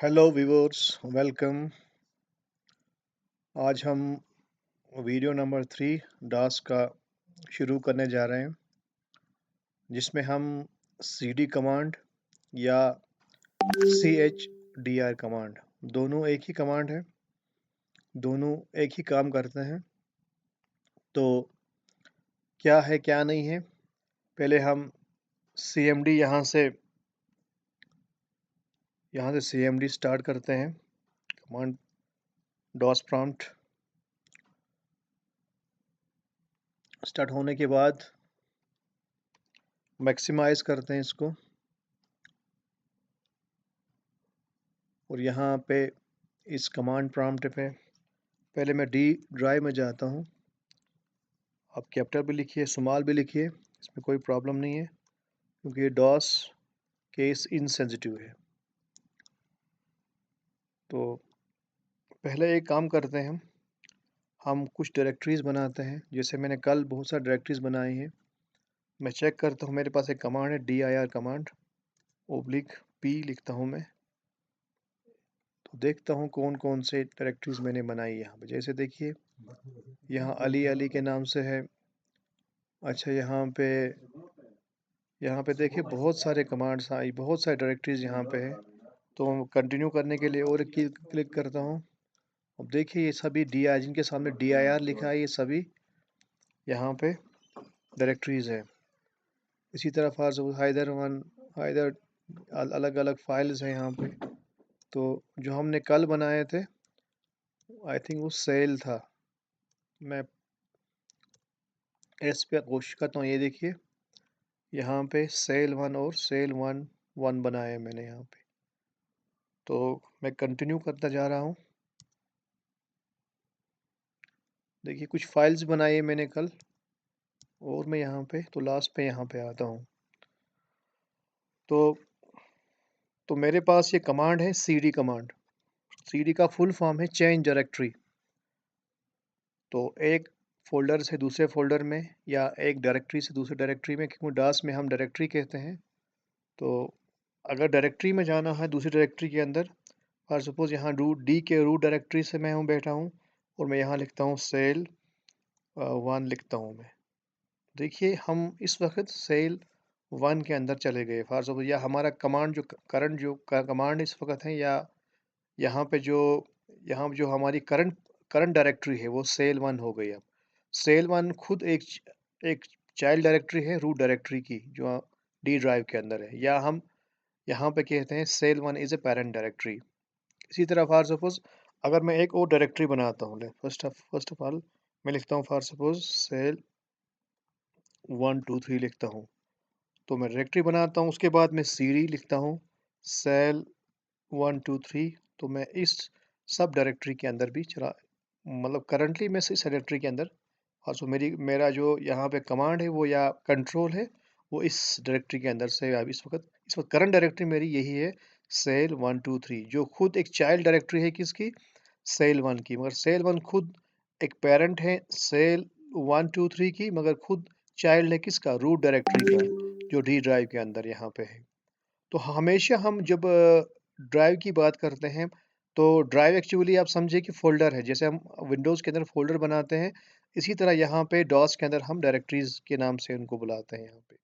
Hello viewers, welcome. आज हम video number 3 dance का शुरू करने जा रहे हैं, जिसमें हम सीडी कमांड या CHDR कमांड, दोनों एक ही कमांड है, दोनों एक ही काम करते हैं। तो क्या है क्या नहीं है, पहले हम CMD यहाँ से CMD स्टार्ट करते हैं। कमांड डॉस प्रॉम्प्ट स्टार्ट होने के बाद मैक्सिमाइज करते हैं इसको, और यहाँ पे इस कमांड प्रॉम्प्ट पे पहले मैं डी ड्राइव में जाता हूँ। आप कैपिटल भी लिखिए, स्मॉल भी लिखिए, इसमें कोई प्रॉब्लम नहीं है, क्योंकि ये डॉस केस इनसेंसिटिव है। तो पहले एक काम करते हैं, हम कुछ डायरेक्टरीज बनाते हैं। जैसे मैंने कल बहुत सारी डायरेक्टरीज बनाई हैं। मैं चेक करता हूँ, मेरे पास एक कमांड है dir कमांड, /p लिखता हूँ मैं। तो देखता हूँ कौन कौन से डायरेक्टरीज मैंने बनाई यहाँ पे। जैसे देखिए, यहाँ अली अली के नाम से है। अच्छा, यहाँ पे देखिए बहुत सारे कमांड्स आई, बहुत सारे डायरेक्टरीज यहाँ पे है। तो कंटिन्यू करने के लिए और एक क्लिक करता हूँ। अब देखिए, ये सभी डी आई, जिनके सामने dir लिखा है, ये सभी यहाँ पे डायरेक्टरीज है। इसी तरह फॉर सपोज हैदर अलग अलग फाइल्स हैं यहाँ पे। तो जो हमने कल बनाए थे, आई थिंक वो सेल था। मैं एस पे कोशिश करता हूँ। ये देखिए, यहाँ पे सेल 1 और सेल 1 बनाए मैंने यहाँ पे। तो मैं कंटिन्यू करता जा रहा हूँ। देखिए, कुछ फाइल्स बनाई है मैंने कल, और मैं यहाँ पे तो लास्ट पे यहाँ पे आता हूँ। तो मेरे पास ये कमांड है cd कमांड। cd का फुल फॉर्म है चेंज डायरेक्टरी। तो एक फोल्डर से दूसरे फोल्डर में, या एक डायरेक्टरी से दूसरे डायरेक्टरी में, क्योंकि डास में हम डायरेक्टरी कहते हैं। तो अगर डायरेक्टरी में जाना है दूसरी डायरेक्टरी के अंदर, और सपोज यहाँ डी के रूट डायरेक्टरी से मैं हूँ बैठा हूँ, और मैं यहाँ लिखता हूँ सेल 1 लिखता हूँ मैं। देखिए, हम इस वक्त सेल 1 के अंदर चले गए फॉर सपोज, या हमारा कमांड जो करंट जो कमांड इस वक्त है, या यहाँ पे जो यहाँ जो हमारी करंट करंट डायरेक्टरी है, वो सेल 1 हो गई। अब सेल 1 खुद एक चाइल्ड डायरेक्टरी है रूट डायरेक्टरी की, जो डी ड्राइव के अंदर है, या हम यहाँ पे कहते हैं cell 1 is a parent directory. इसी तरह फॉर सपोज, अगर मैं एक और डायरेक्टरी बनाता हूँ, फर्स्ट ऑफ ऑल मैं लिखता हूँ फॉर सपोज सेल 1 2 3 लिखता हूँ। तो मैं डायरेक्टरी बनाता हूँ, उसके बाद मैं cd लिखता हूँ सेल 1 2 3। तो मैं इस सब डायरेक्टरी के अंदर भी चला, मतलब करंटली मैं इस डायरेक्टरी के अंदर, और सो मेरा जो यहाँ पे कमांड है वो, या कंट्रोल है, वो इस डायरेक्टरी के अंदर से अब इस वक्त करंट डायरेक्टरी मेरी यही है सेल 1 2 3, जो खुद एक चाइल्ड डायरेक्टरी है किसकी, सेल 1 की। मगर सेल 1 खुद एक पेरेंट है सेल 1 2 3 की, मगर खुद चाइल्ड है किसका, रूट डायरेक्टरी का, जो डी ड्राइव के अंदर यहाँ पे है। तो हमेशा हम जब ड्राइव की बात करते हैं, तो ड्राइव एक्चुअली आप समझिए कि फ़ोल्डर है। जैसे हम विंडोज़ के अंदर फ़ोल्डर बनाते हैं, इसी तरह यहाँ पे डॉस के अंदर हम डायरेक्टरीज़ के नाम से उनको बुलाते हैं यहाँ पे।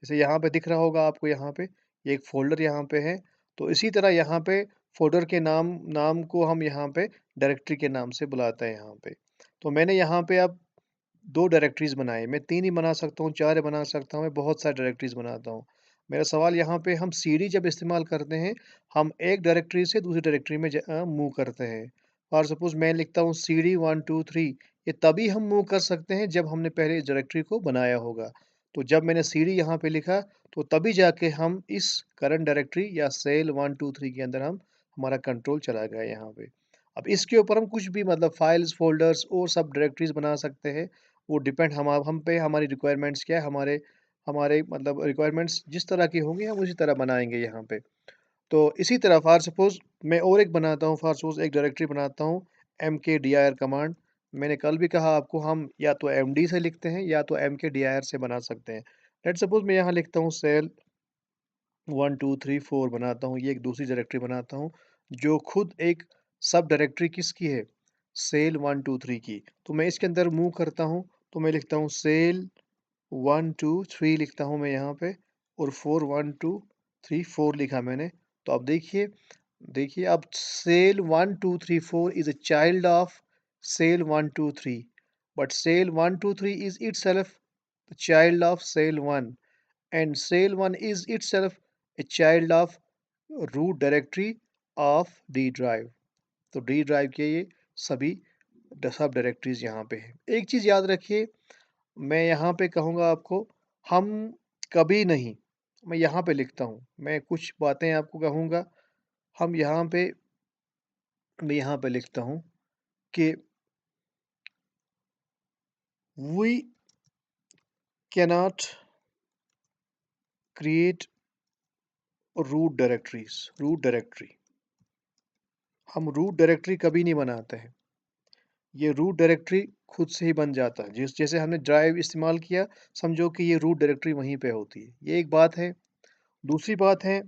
जैसे यहाँ पे दिख रहा होगा आपको, यहाँ पे ये एक फ़ोल्डर यहाँ पे है, तो इसी तरह यहाँ पे फ़ोल्डर के नाम नाम को हम यहाँ पे डायरेक्टरी के नाम से बुलाते हैं यहाँ पे। तो मैंने यहाँ पे अब 2 डायरेक्टरीज़ बनाई, मैं 3 ही बना सकता हूँ, 4 ही बना सकता हूँ, मैं बहुत सारी डायरेक्टरीज़ बनाता हूँ। मेरा सवाल यहाँ पे, हम सीडी जब इस्तेमाल करते हैं, हम एक डायरेक्टरी से दूसरी डायरेक्टरी में मूव करते हैं। फॉर सपोज़ मैं लिखता हूँ cd 1 2 3, ये तभी हम मूव कर सकते हैं जब हमने पहले इस डायरेक्टरी को बनाया होगा। तो जब मैंने cd यहाँ पे लिखा, तो तभी जाके हम इस करंट डायरेक्टरी या सेल 1 2 3 के अंदर हमारा कंट्रोल चला गया यहाँ पे। अब इसके ऊपर हम कुछ भी, मतलब फाइल्स, फ़ोल्डर्स और सब डायरेक्टरीज़ बना सकते हैं। वो डिपेंड हम पे, हमारी रिक्वायरमेंट्स क्या है, हमारे हमारे मतलब रिक्वायरमेंट्स जिस तरह की होंगी, हम उसी तरह बनाएँगे यहाँ पे। तो इसी तरह फॉर सपोज़ मैं और एक बनाता हूँ, फॉर सपोज़ एक डायरेक्टरी बनाता हूँ mkdir कमांड। मैंने कल भी कहा आपको, हम या तो md से लिखते हैं, या तो mkdir से बना सकते हैं। लेट्स सपोज़ मैं यहाँ लिखता हूँ सेल 1 2 3 4 बनाता हूँ, ये एक दूसरी डायरेक्टरी बनाता हूँ, जो खुद एक सब डायरेक्टरी किसकी है? सेल 1 2 3 की। तो मैं इसके अंदर मूव करता हूँ, तो मैं लिखता हूँ सेल 1 2 3 लिखता हूँ मैं यहाँ पे, और 4 1 2 3 4 लिखा मैंने। तो अब देखिए, अब cell 1 2 3 4 is a child of cell 1 2 3, but cell 1 2 3 is itself the child of cell 1, and cell 1 is itself a child of root directory of D drive। तो D ड्राइव के ये सभी सब डायरेक्टरीज यहाँ पे है। एक चीज़ याद रखिए, मैं यहाँ पे कहूँगा आपको, हम कभी नहीं, मैं यहाँ पे लिखता हूँ, मैं कुछ बातें आपको कहूँगा, हम यहाँ पे, मैं यहाँ पे लिखता हूँ कि we cannot create root directory, हम रूट डायरेक्टरी कभी नहीं बनाते हैं। ये रूट डायरेक्टरी खुद से ही बन जाता है। जैसे हमने ड्राइव इस्तेमाल किया, समझो कि ये रूट डायरेक्टरी वहीं पे होती है। ये एक बात है। दूसरी बात है,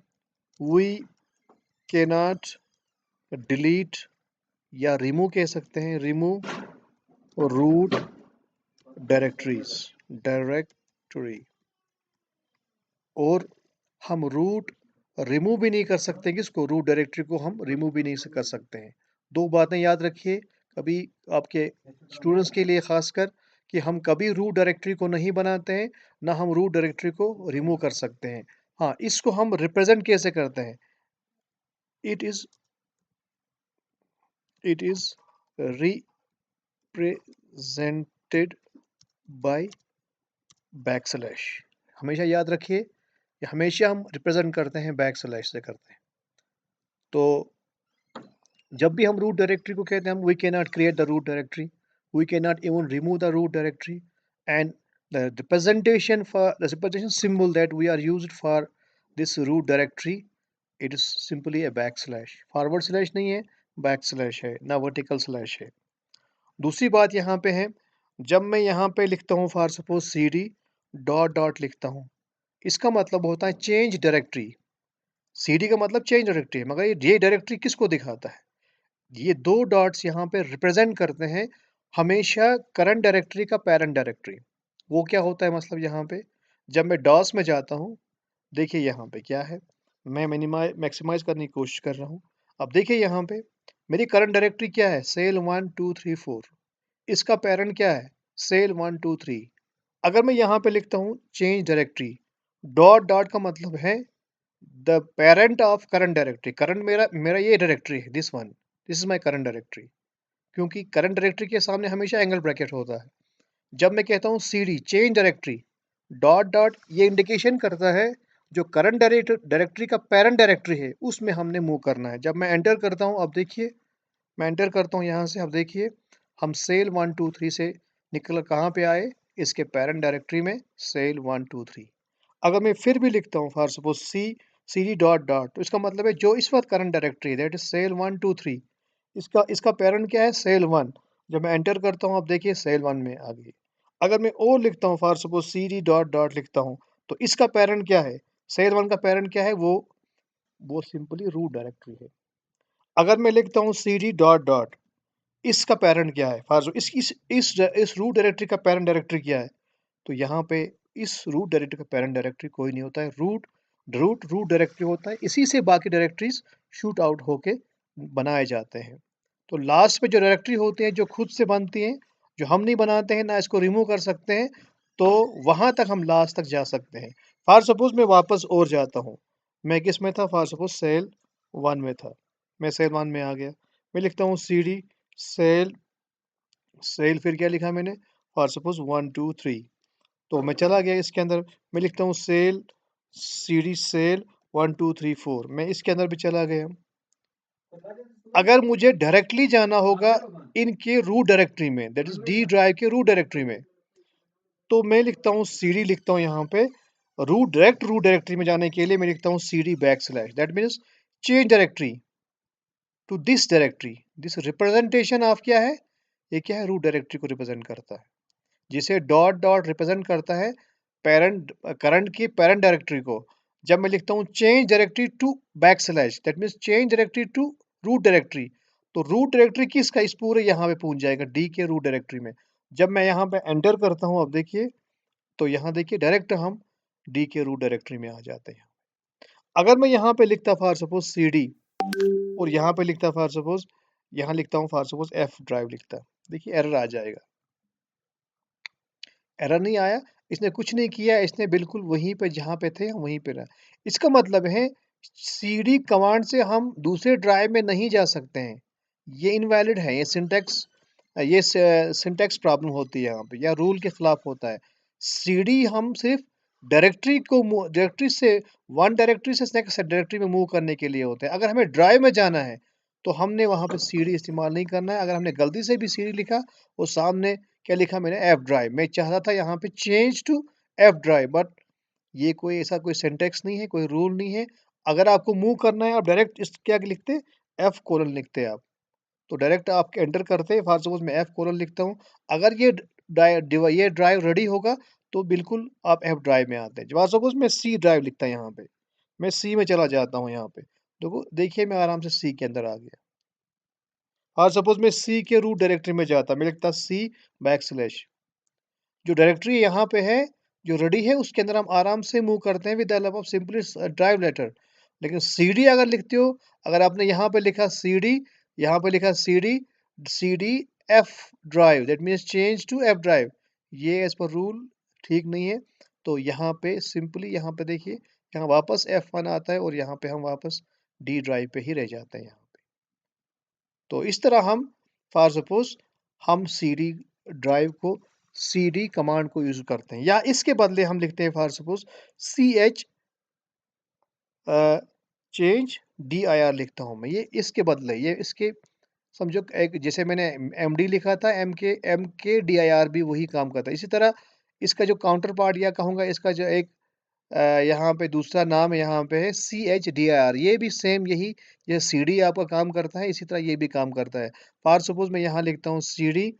वी कैनॉट डिलीट या रिमूव कह सकते हैं, रिमूव रूट डायरेक्टरीज, डायरेक्टरी। और हम रूट रिमूव भी नहीं कर सकते, किसको? रूट डायरेक्टरी को हम रिमूव भी नहीं कर सकते हैं। दो बातें याद रखिए कभी, आपके स्टूडेंट्स के लिए खासकर, कि हम कभी रूट डायरेक्टरी को नहीं बनाते हैं, ना हम रूट डायरेक्टरी को रिमूव कर सकते हैं। हाँ, इसको हम रिप्रेजेंट कैसे करते हैं? It is it is represented by backslash. हमेशा याद रखिए, ये हमेशा हम रिप्रेजेंट करते हैं बैकस्लैश से करते हैं। तो जब भी हम रूट डायरेक्टरी को कहते हैं, हम we can not create the root directory, we can not even remove the root directory, and the representation for the representation symbol that we are used for this root directory, it is simply a back slash. Forward slash नहीं है, back slash है, ना vertical slash है। दूसरी बात यहाँ पे है, जब मैं यहाँ पे लिखता हूँ for suppose C D dot dot लिखता हूँ, इसका मतलब होता है चेंज डायरेक्टरी। सी डी का मतलब चेंज डायरेक्टरी है, मगर ये डायरेक्टरी किसको दिखाता है? ये दो डॉट्स यहाँ पे रिप्रेजेंट करते हैं हमेशा करंट डायरेक्टरी का पेरेंट डायरेक्टरी। वो क्या होता है, मतलब यहाँ पे जब मैं डॉस में जाता हूँ, देखिए यहाँ पे क्या है, मैं मिनिमाइज मैक्सिमाइज करने की कोशिश कर रहा हूँ। अब देखिए यहाँ पे मेरी करंट डायरेक्टरी क्या है, सेल 1 2 3 4। इसका पेरेंट क्या है, सेल 1 2 3। अगर मैं यहाँ पे लिखता हूँ चेंज डायरेक्टरी, डॉट डॉट का मतलब है the parent of current directory. Current मेरा मेरा ये डायरेक्टरी है, this one, this is my current directory. क्योंकि करंट डायरेक्टरी के सामने हमेशा एंगल ब्रैकेट होता है। जब मैं कहता हूँ cd change directory, dot dot, ये इंडिकेशन करता है जो करंट डायरेक्टरी का पेरेंट डायरेक्टरी है उसमें हमने मूव करना है। जब मैं एंटर करता हूँ, अब देखिए, मैं एंटर करता हूँ यहाँ से, अब देखिए हम सेल 1 2 3 से निकल कहाँ पे आए, इसके पेरेंट डायरेक्टरी में, सेल 1 2 3। अगर मैं फिर भी लिखता हूँ for suppose C D dot dot, तो इसका मतलब है जो इस वक्त करंट डायरेक्टरी है दैट इज सेल 1 2 3, इसका इसका पेरेंट क्या है, सेल 1। जब मैं एंटर करता हूँ, अब देखिए सेल 1 में आ गई। अगर मैं और लिखता हूँ for suppose C D dot dot लिखता हूँ, तो इसका पेरेंट क्या है, सेल 1 का पेरेंट क्या है, वो सिंपली रूट डायरेक्टरी है। अगर मैं लिखता हूँ सी डी डॉट डॉट, इसका पेरेंट क्या है, फॉर इस रूट डायरेक्टरी का पेरेंट डायरेक्टरी क्या है, तो यहाँ पे इस रूट डायरेक्टरी का पेरेंट डायरेक्टरी कोई नहीं होता है, रूट डायरेक्टरी होता है। इसी से बाकी डायरेक्टरीज शूट आउट होके बनाए जाते हैं। तो लास्ट में जो डायरेक्टरी होती है जो खुद से बनती हैं, जो हम नहीं बनाते हैं, ना इसको रिमूव कर सकते हैं, तो वहां तक हम लास्ट तक जा सकते हैं। फॉर सपोज मैं वापस और जाता हूँ, मैं किस में था, फॉर सपोज सेल 1 में था, मैं सेल 1 में आ गया, मैं लिखता हूँ सी डी सेल सेल, फिर क्या लिखा मैंने, फॉर सपोज 1 2 3। तो मैं चला गया इसके अंदर, मैं लिखता हूँ सेल सीडी सेल 1 2 3 4, मैं इसके अंदर भी चला गया। अगर मुझे डायरेक्टली जाना होगा इनके रूट डायरेक्टरी में, दैट इज डी ड्राइव के रूट डायरेक्टरी में, तो मैं लिखता हूँ सीडी, लिखता हूँ यहाँ पे रूट डायरेक्टरी में जाने के लिए मैं लिखता हूँ CD back slash, that means change directory to this directory. This representation of क्या है, ये क्या है, रूट डायरेक्टरी को रिप्रेजेंट करता है, जिसे डॉट डॉट रिप्रेजेंट करता है पेरेंट करंट की पेरेंट डायरेक्टरी को। जब मैं लिखता हूँ change directory to back slash, that means change directory to root directory, तो रूट डायरेक्टरी किसका, इस पूरे यहाँ पे पहुँच जाएगा डी के रूट डायरेक्टरी में। जब मैं यहाँ पे एंटर करता हूँ, अब देखिए, तो यहाँ देखिए डायरेक्ट हम डी के रूट डायरेक्टरी में आ जाते हैं। अगर मैं यहाँ पे लिखता फॉर सपोज़ सीडी और यहाँ पे लिखता फॉर सपोज़, यहाँ लिखता हूँ फॉर सपोज़ एफ ड्राइव लिखता, देखिए एरर आ जाएगा। एरर नहीं आया, इसने कुछ नहीं किया, इसने बिल्कुल वहीं पे जहाँ पे थे हम वहीं पे रहा। इसका मतलब है सीडी कमांड से हम दूसरे ड्राइव में नहीं जा सकते हैं। ये इनवैलिड है, ये सिंटैक्स प्रॉब्लम होती है यहाँ पे, या रूल के खिलाफ होता है। सीडी हम सिर्फ़ डायरेक्टरी से वन डायरेक्टरी से नेक्स्ट डायरेक्टरी में मूव करने के लिए होते हैं। अगर हमें ड्राइव में जाना है, तो हमने वहाँ पे सीडी इस्तेमाल नहीं करना है। अगर हमने गलती से भी सीडी लिखा, वो सामने क्या लिखा मैंने, एफ ड्राइव। मैं चाहता था यहाँ पे change to F drive, but ये कोई ऐसा कोई सिंटैक्स नहीं है, कोई रूल नहीं है। अगर आपको मूव करना है, आप डायरेक्ट इस क्या लिखते, एफ कोलन लिखते आप। तो डायरेक्ट आप एंटर करते, फॉर सपोज़ मैं एफ कोलन लिखता हूँ। अगर ये ड्राइव रेडी होगा, तो बिल्कुल आप एफ ड्राइव में आते हैं। फॉर सपोज़ मैं सी ड्राइव लिखता यहाँ पे, मैं सी में चला जाता हूँ यहाँ पे। देखिए मैं आराम से सी के अंदर आ गया। और सपोज़ मैं सी के रूट डायरेक्टरी में जाता, मैं लिखता सी बैकस्लैश, जो डायरेक्टरी यहाँ पे है, जो रेडी है, उसके अंदर हम आराम से मूव करते हैं with the help of simply drive letter. लेकिन सीडी अगर लिखते हो, अगर आपने यहाँ पे लिखा सीडी, यहाँ पे लिखा CD, CD F drive, that means change to F drive, ये एज़ पर रूल ठीक नहीं है। तो यहाँ पे सिंपली यहाँ पे देखिए, यहाँ वापस F1 आता है और यहाँ पे हम वापस डी ड्राइव पे ही रह जाते हैं यहाँ पे। तो इस तरह हम फॉर सपोज़ हम सीडी ड्राइव को, सीडी कमांड को यूज़ करते हैं, या इसके बदले हम लिखते हैं for suppose ch change dir लिखता हूँ मैं, ये इसके बदले, ये इसके समझो एक, जैसे मैंने एमडी लिखा था, एमके dir भी वही काम करता है। इसी तरह इसका जो काउंटर पार्ट, या कहूँगा इसका जो एक यहाँ पे दूसरा नाम यहाँ पे है CHDIR, ये भी सेम यही, ये सीडी आपका काम करता है, इसी तरह ये भी काम करता है। फॉर सपोज़ मैं यहाँ लिखता हूँ सीडी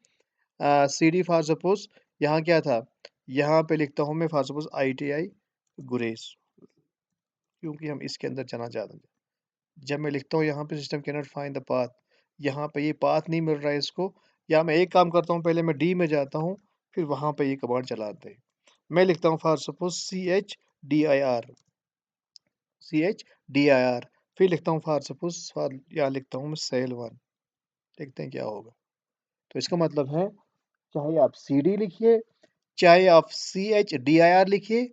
फॉर सपोज़, यहाँ क्या था? यहाँ पे लिखता हूँ मैं फॉर सपोज़ ITI गुरेज़, क्योंकि हम इसके अंदर जाना चाहते हैं। जब मैं लिखता हूँ यहाँ पे system can not find the path, यहाँ पे ये पाथ नहीं मिल रहा है इसको, या मैं एक काम करता हूँ, पहले मैं डी में जाता हूँ, फिर वहाँ पे ये कमांड चलाते हैं। मैं लिखता हूँ फॉर सपोज़ CHDIR, फिर लिखता हूँ फॉर सपोज़, यहाँ लिखता हूँ मैं सेल 1, देखते हैं क्या होगा। तो इसका मतलब है, चाहे आप CD लिखिए, चाहे आप CHDIR लिखिए,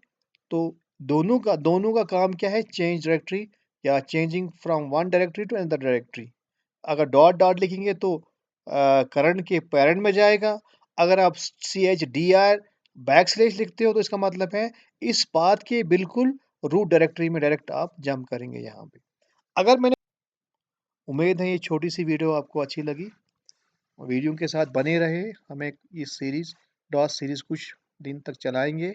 तो दोनों का काम क्या है, चेंज डायरेक्टरी, या changing from one directory to another directory. अगर डॉट डॉट लिखेंगे तो करंट के पेरेंट में जाएगा। अगर आप CHDIR बैकस्लैश लिखते हो, तो इसका मतलब है इस पाथ के बिल्कुल रूट डायरेक्टरी में डायरेक्ट आप जंप करेंगे यहाँ पे। अगर मैंने उम्मीद है ये छोटी सी वीडियो आपको अच्छी लगी। वीडियो के साथ बने रहे, हमें इस डॉस सीरीज़ कुछ दिन तक चलाएँगे।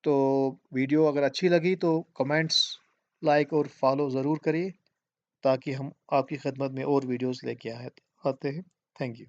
तो वीडियो अगर अच्छी लगी तो कमेंट्स, लाइक और फॉलो ज़रूर करिए, ताकि हम आपकी खिदमत में और वीडियोज़ लेके आते हैं। Thank you.